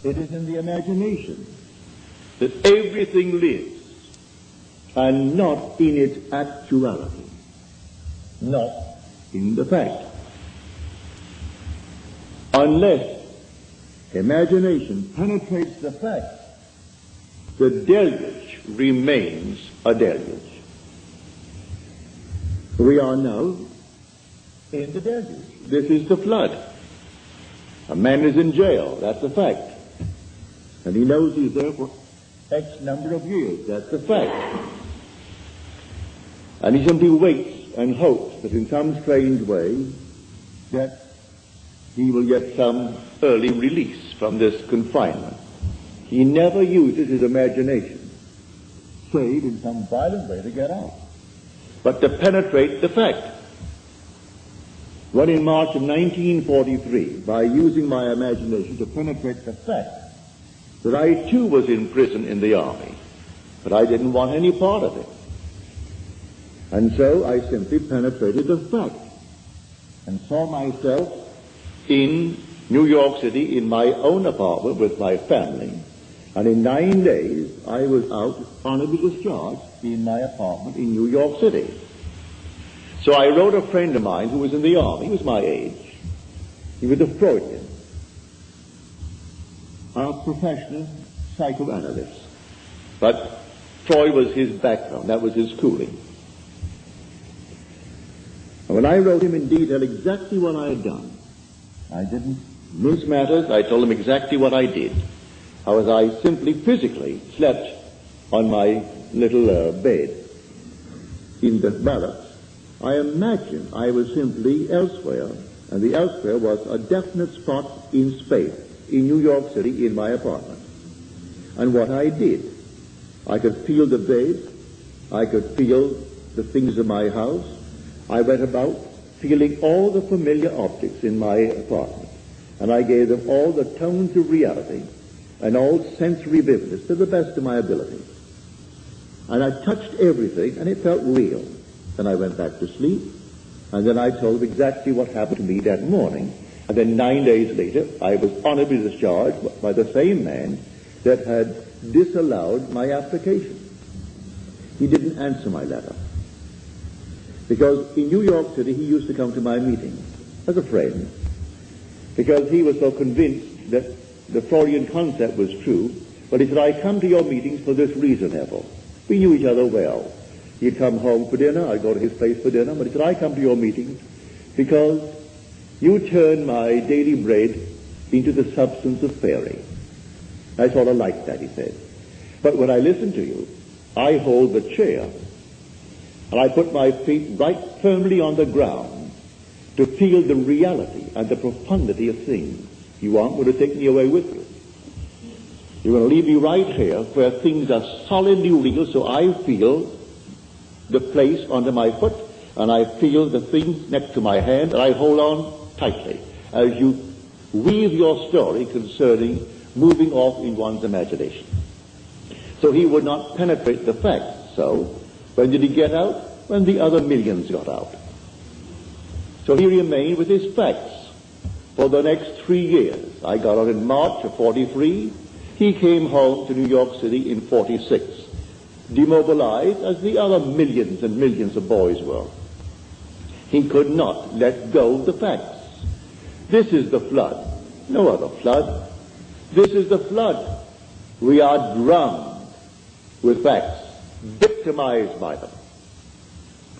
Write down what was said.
It is in the imagination that everything lives, and not in its actuality, not in the fact. Unless imagination penetrates the fact, the deluge remains a deluge. We are now in the deluge. This is the flood. A man is in jail, that's a fact. And he knows he's there for X number of years, that's a fact. And he simply waits and hopes that in some strange way that he will get some early release from this confinement. He never uses his imagination, save in some violent way to get out, but to penetrate the fact. When in March of 1943, by using my imagination to penetrate the fact that I too was in prison in the army, but I didn't want any part of it. And so I simply penetrated the fact and saw myself in New York City in my own apartment with my family. And in 9 days, I was out honorably discharged in my apartment in New York City. So I wrote a friend of mine who was in the army. He was my age. He was a Freudian, a professional psychoanalyst. But Freud was his background. That was his schooling. And when I wrote him in detail exactly what I had done, I didn't mince matters. I told him exactly what I did. How as I simply physically slept on my little bed in the barracks, I imagined I was simply elsewhere, and the elsewhere was a definite spot in space, in New York City, in my apartment. And what I did, I could feel the bed, I could feel the things in my house. I went about feeling all the familiar objects in my apartment, and I gave them all the tones of reality and all sensory vividness to the best of my ability. And I touched everything, and it felt real. Then I went back to sleep, and then I told them exactly what happened to me that morning. And then 9 days later, I was honorably discharged by the same man that had disallowed my application. He didn't answer my letter. Because in New York City, he used to come to my meetings as a friend, because he was so convinced that the Freudian concept was true. But he said, I come to your meetings for this reason, Neville. We knew each other well. He'd come home for dinner, I'd go to his place for dinner, but he said, I come to your meetings because you turn my daily bread into the substance of fairy. I sort of like that, he said. But when I listen to you, I hold the chair, and I put my feet right firmly on the ground to feel the reality and the profundity of things. You want me to take me away with you. You're going to leave me right here where things are solidly real, so I feel the place under my foot, and I feel the things next to my hand, and I hold on tightly as you weave your story concerning moving off in one's imagination. So he would not penetrate the facts. So when did he get out? When the other millions got out. So he remained with his facts for the next 3 years. I got out in March of 43. He came home to New York City in 46, demobilized as the other millions and millions of boys were. He could not let go of the facts. This is the flood. No other flood. This is the flood. We are drowned with facts, victimized by them.